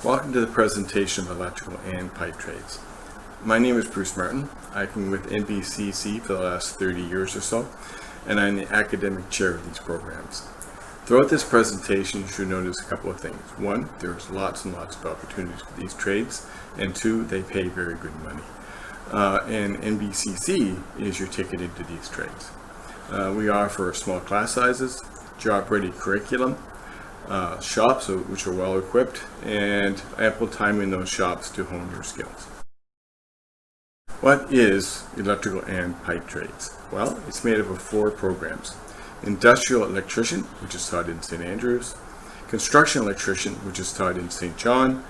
Welcome to the presentation of electrical and pipe trades. My name is Bruce Martin. I've been with NBCC for the last 30 years or so, and I'm the academic chair of these programs. Throughout this presentation, you should notice a couple of things. One, there's lots and lots of opportunities for these trades, and two, they pay very good money. And NBCC is your ticket into these trades. We offer small class sizes, job-ready curriculum, shops which are well equipped, and ample time in those shops to hone your skills. What is electrical and pipe trades? Well, it's made up of 4 programs. Industrial Electrician, which is taught in St. Andrews, Construction Electrician, which is taught in St. John,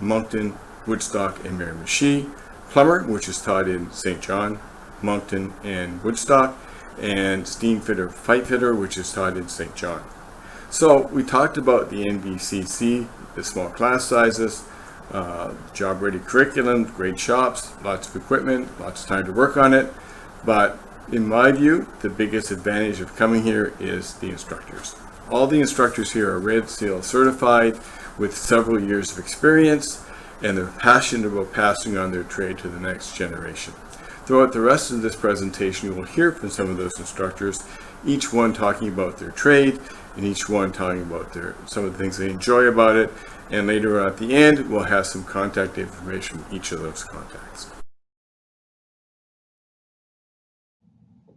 Moncton, Woodstock, and Miramichi, Plumber, which is taught in St. John, Moncton, and Woodstock, and Steamfitter-Pipefitter, which is taught in St. John. So we talked about the NBCC, the small class sizes, job-ready curriculum, great shops, lots of equipment, lots of time to work on it. But in my view, the biggest advantage of coming here is the instructors. All the instructors here are Red Seal certified with several years of experience, and they're passionate about passing on their trade to the next generation. Throughout the rest of this presentation, you will hear from some of those instructors, each one talking about their trade, and each one talking about some of the things they enjoy about it. And later on at the end, we'll have some contact information from each of those contacts.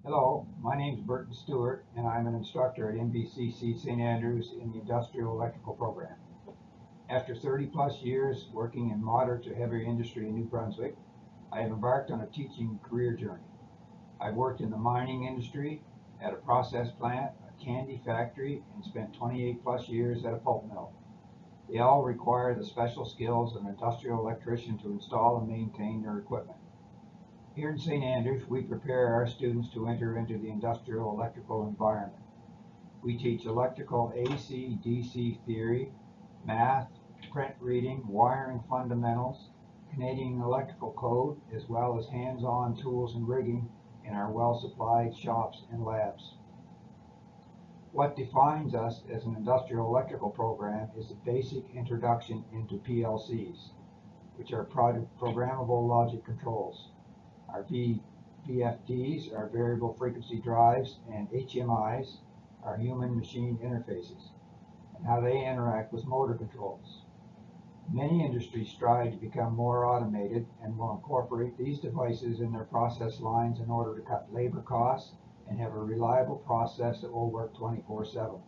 Hello, my name is Burton Stewart, and I'm an instructor at NBCC St. Andrews in the Industrial Electrical Program. After 30 plus years working in moderate to heavy industry in New Brunswick, I have embarked on a teaching career journey. I've worked in the mining industry, at a process plant, a candy factory, and spent 28 plus years at a pulp mill. They all require the special skills of an industrial electrician to install and maintain their equipment. Here in St. Andrews, we prepare our students to enter into the industrial electrical environment. We teach electrical AC, DC theory, math, print reading, wiring fundamentals, Canadian electrical code, as well as hands-on tools and rigging in our well-supplied shops and labs. What defines us as an industrial electrical program is the basic introduction into PLCs, which are programmable logic controls. Our VFDs are variable frequency drives, and HMIs are human machine interfaces, and how they interact with motor controls. Many industries strive to become more automated and will incorporate these devices in their process lines in order to cut labor costs and have a reliable process that will work 24/7.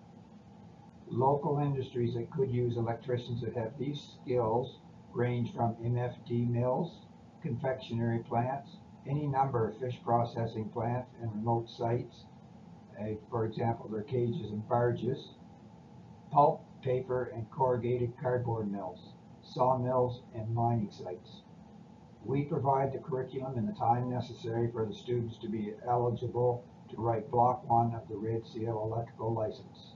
Local industries that could use electricians that have these skills range from MFD mills, confectionery plants, any number of fish processing plants and remote sites, for example, their cages and barges, pulp, paper, and corrugated cardboard mills, sawmills, and mining sites. We provide the curriculum and the time necessary for the students to be eligible to write Block 1 of the Red Seal electrical license.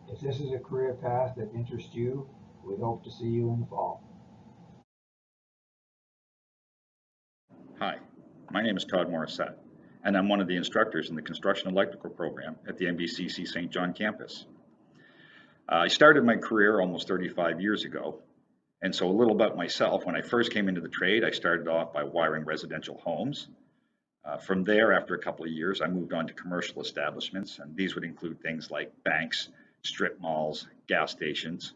If this is a career path that interests you, we hope to see you in the fall. Hi, my name is Todd Morissette, and I'm one of the instructors in the Construction Electrical program at the NBCC St. John campus. I started my career almost 35 years ago, and so a little about myself. When I first came into the trade, I started off by wiring residential homes. From there, after a couple of years, I moved on to commercial establishments, and these would include things like banks, strip malls, gas stations.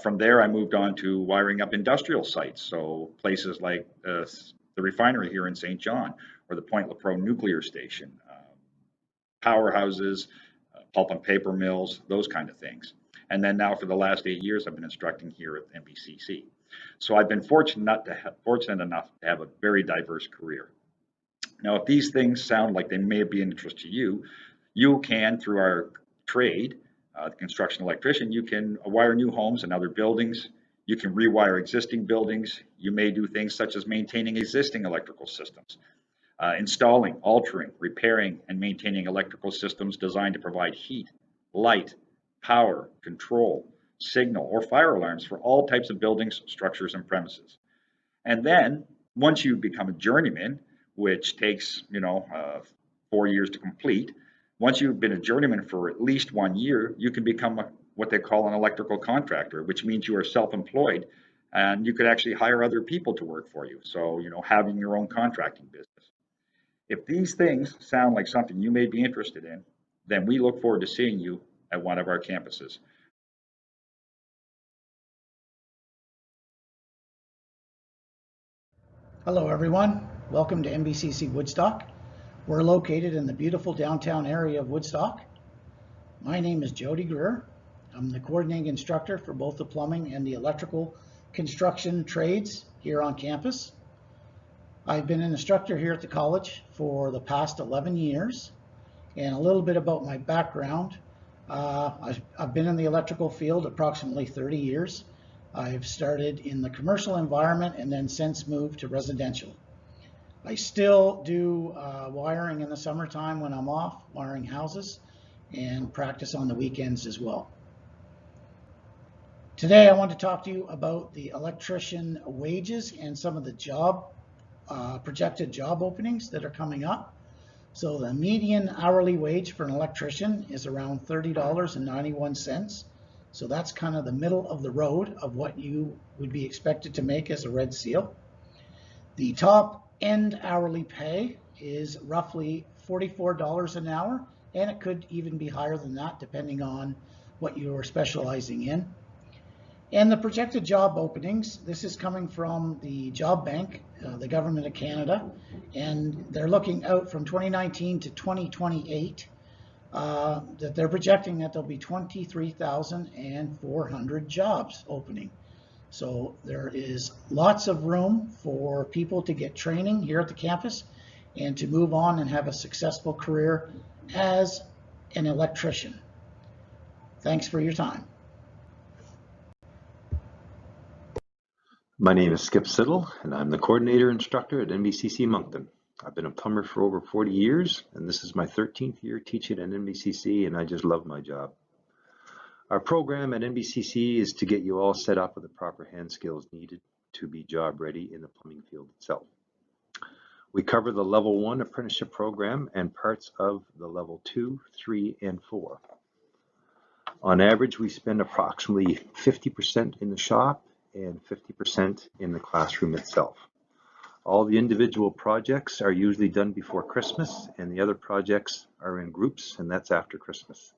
From there, I moved on to wiring up industrial sites, so places like the refinery here in St. John, or the Point Lepreau nuclear station, powerhouses, pulp and paper mills, those kind of things. And then now for the last 8 years, I've been instructing here at NBCC. So I've been fortunate enough to have a very diverse career. Now, if these things sound like they may be of interest to you, you can, through our trade, the construction electrician, you can wire new homes and other buildings. You can rewire existing buildings. You may do things such as maintaining existing electrical systems, installing, altering, repairing, and maintaining electrical systems designed to provide heat, light, power, control, signal, or fire alarms for all types of buildings, structures, and premises. And then, once you become a journeyman, which takes 4 years to complete, once you've been a journeyman for at least 1 year, you can become what they call an electrical contractor, which means you are self-employed and you could actually hire other people to work for you. So, having your own contracting business. If these things sound like something you may be interested in, then we look forward to seeing you at one of our campuses. Hello everyone, welcome to MBCC Woodstock. We're located in the beautiful downtown area of Woodstock. My name is Jody Greer. I'm the coordinating instructor for both the plumbing and the electrical construction trades here on campus. I've been an instructor here at the college for the past 11 years. And a little bit about my background. I've been in the electrical field approximately 30 years. I've started in the commercial environment and then since moved to residential. I still do wiring in the summertime when I'm off, wiring houses, and practice on the weekends as well. Today I want to talk to you about the electrician wages and some of the projected job openings that are coming up. So the median hourly wage for an electrician is around $30.91. So that's kind of the middle of the road of what you would be expected to make as a red seal. The top end hourly pay is roughly $44 an hour, and it could even be higher than that depending on what you're specializing in. And the projected job openings, this is coming from the Job Bank, the Government of Canada, and they're looking out from 2019 to 2028, that they're projecting that there'll be 23,400 jobs opening. So there is lots of room for people to get training here at the campus and to move on and have a successful career as an electrician. Thanks for your time. My name is Skip Siddle, and I'm the coordinator instructor at NBCC Moncton. I've been a plumber for over 40 years, and this is my 13th year teaching at NBCC, and I just love my job. Our program at NBCC is to get you all set up with the proper hand skills needed to be job ready in the plumbing field itself. We cover the level 1 apprenticeship program and parts of the level 2, 3, and 4. On average, we spend approximately 50% in the shop and 50% in the classroom itself. All the individual projects are usually done before Christmas, and the other projects are in groups, and that's after Christmas.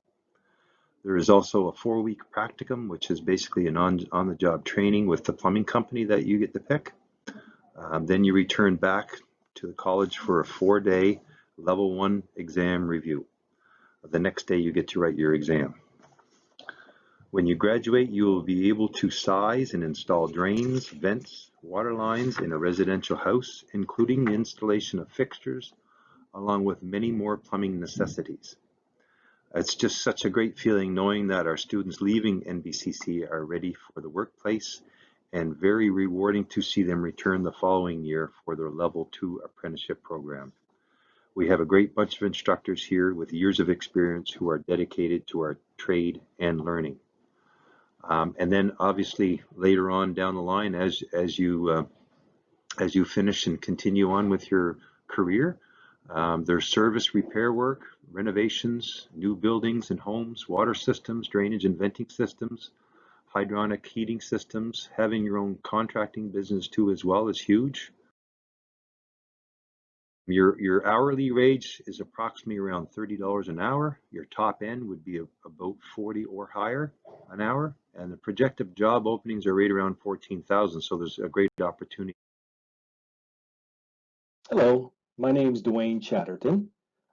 There is also a 4-week practicum, which is basically an on-the-job training with the plumbing company that you get to pick. Then you return back to the college for a 4-day level 1 exam review. The next day you get to write your exam. When you graduate, you will be able to size and install drains, vents, water lines in a residential house, including the installation of fixtures, along with many more plumbing necessities. It's just such a great feeling knowing that our students leaving NBCC are ready for the workplace, and very rewarding to see them return the following year for their level 2 apprenticeship program. We have a great bunch of instructors here with years of experience who are dedicated to our trade and learning. And then obviously later on down the line, as you finish and continue on with your career, there's service repair work, renovations, new buildings and homes, water systems, drainage and venting systems, hydronic heating systems. Having your own contracting business too as well is huge. Your hourly wage is approximately around $30 an hour. Your top end would be about 40 or higher an hour, and the projected job openings are right around 14,000, so there's a great opportunity. Hello, my name is Dwayne Chatterton.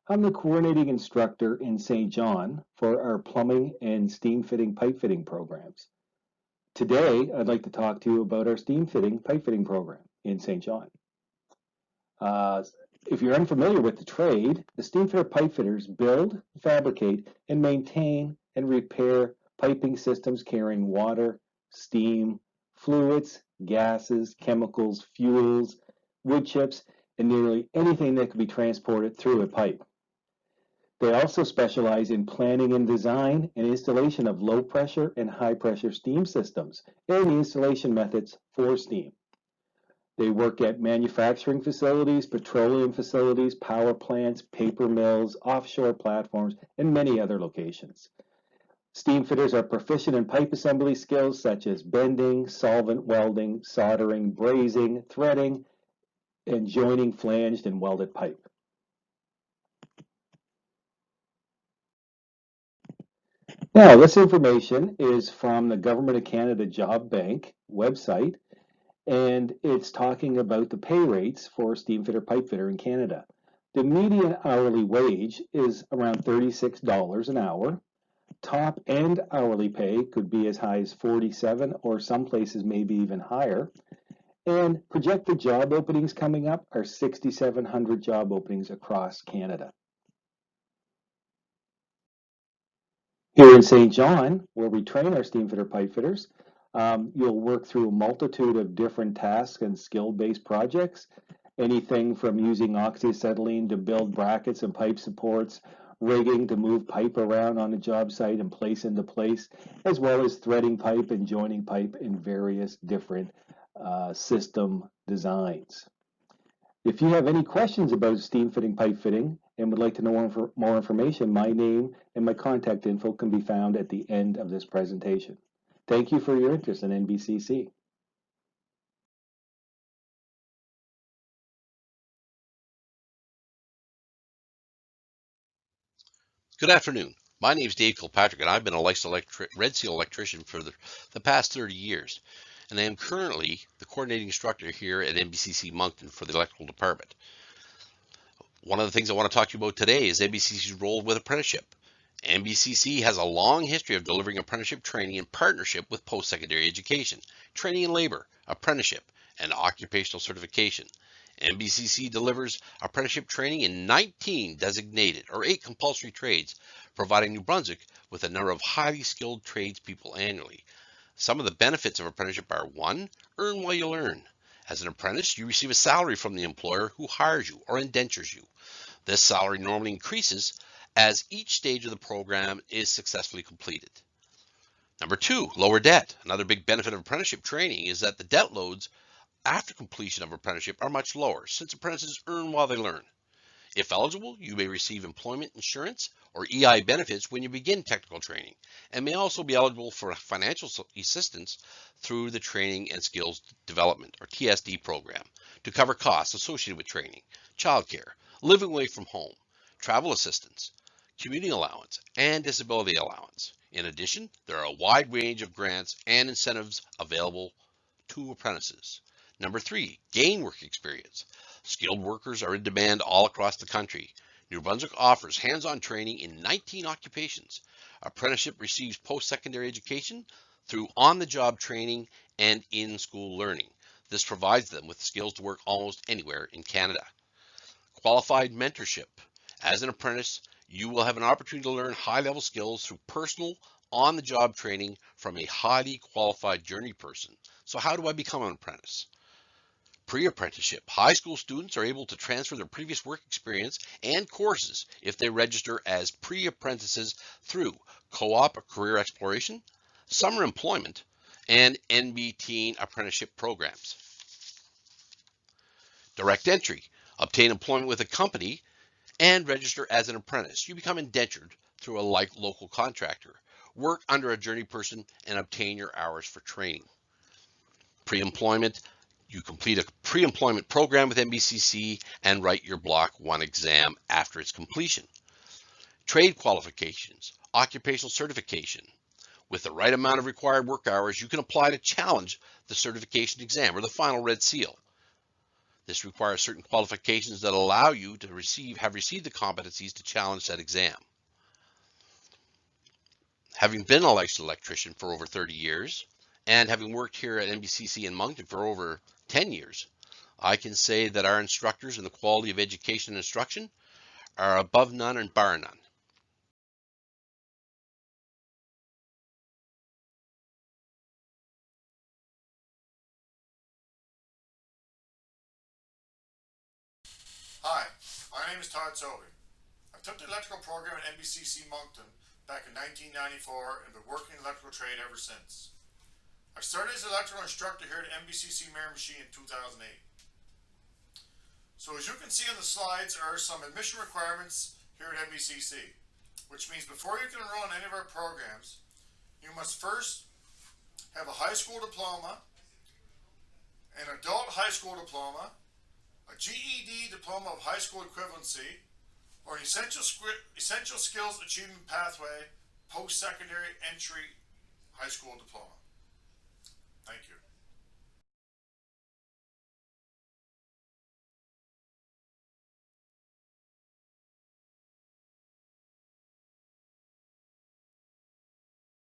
I'm the coordinating instructor in St. John for our plumbing and steam fitting pipe fitting programs. Today, I'd like to talk to you about our steam fitting pipe fitting program in St. John. If you're unfamiliar with the trade, the Steamfitter pipe fitters build, fabricate, and maintain and repair piping systems carrying water, steam, fluids, gases, chemicals, fuels, wood chips, and nearly anything that can be transported through a pipe. They also specialize in planning and design and installation of low pressure and high pressure steam systems and the installation methods for steam. They work at manufacturing facilities, petroleum facilities, power plants, paper mills, offshore platforms, and many other locations. Steam fitters are proficient in pipe assembly skills such as bending, solvent welding, soldering, brazing, threading, and joining flanged and welded pipe. Now, this information is from the Government of Canada Job Bank website, and it's talking about the pay rates for steam fitter pipe fitter in Canada. The median hourly wage is around $36 an hour. Top end hourly pay could be as high as 47, or some places maybe even higher. And projected job openings coming up are 6,700 job openings across Canada. Here in St. John, where we train our steam fitter pipe fitters, you'll work through a multitude of different tasks and skill-based projects, anything from using oxyacetylene to build brackets and pipe supports, rigging to move pipe around on a job site and place into place, as well as threading pipe and joining pipe in various different system designs. If you have any questions about steam fitting pipe fitting and would like to know more information, my name and my contact info can be found at the end of this presentation. Thank you for your interest in NBCC. Good afternoon. My name is Dave Kilpatrick, and I've been a licensed Red Seal electrician for the past 30 years. And I am currently the coordinating instructor here at NBCC Moncton for the electrical department. One of the things I want to talk to you about today is NBCC's role with apprenticeship. NBCC has a long history of delivering apprenticeship training in partnership with post-secondary education, training in labor, apprenticeship, and occupational certification. NBCC delivers apprenticeship training in 19 designated or 8 compulsory trades, providing New Brunswick with a number of highly skilled tradespeople annually. Some of the benefits of apprenticeship are: 1, earn while you learn. As an apprentice, you receive a salary from the employer who hires you or indentures you. This salary normally increases as each stage of the program is successfully completed. Number 2, lower debt. Another big benefit of apprenticeship training is that the debt loads after completion of apprenticeship are much lower, since apprentices earn while they learn. If eligible, you may receive employment insurance or EI benefits when you begin technical training, and may also be eligible for financial assistance through the Training and Skills Development, or TSD program, to cover costs associated with training, childcare, living away from home, travel assistance, commuting allowance, and disability allowance. In addition, there are a wide range of grants and incentives available to apprentices. Number 3, gain work experience. Skilled workers are in demand all across the country. New Brunswick offers hands-on training in 19 occupations. Apprenticeship receives post-secondary education through on-the-job training and in-school learning. This provides them with the skills to work almost anywhere in Canada. Qualified mentorship. As an apprentice, you will have an opportunity to learn high-level skills through personal, on-the-job training from a highly qualified journey person. So how do I become an apprentice? Pre-apprenticeship. High school students are able to transfer their previous work experience and courses if they register as pre-apprentices through co-op or career exploration, summer employment, and NB Teen apprenticeship programs. Direct entry. Obtain employment with a company and register as an apprentice. You become indentured through a local contractor. Work under a journey person and obtain your hours for training. Pre-employment. You complete a pre-employment program with NBCC and write your Block 1 exam after its completion. Trade qualifications, occupational certification. With the right amount of required work hours, you can apply to challenge the certification exam or the final Red Seal. This requires certain qualifications that allow you to have received the competencies to challenge that exam. Having been a licensed electrician for over 30 years, and having worked here at NBCC in Moncton for over 10 years, I can say that our instructors and the quality of education and instruction are above none and bar none. Hi, my name is Todd Sobey. I took the electrical program at NBCC Moncton back in 1994 and been working in the electrical trade ever since. I started as an electrical instructor here at NBCC Miramichi in 2008. So as you can see on the slides are some admission requirements here at NBCC, which means before you can enroll in any of our programs, you must first have a high school diploma, an adult high school diploma, a GED diploma of high school equivalency, or an essential skills achievement pathway post-secondary entry high school diploma. Thank you.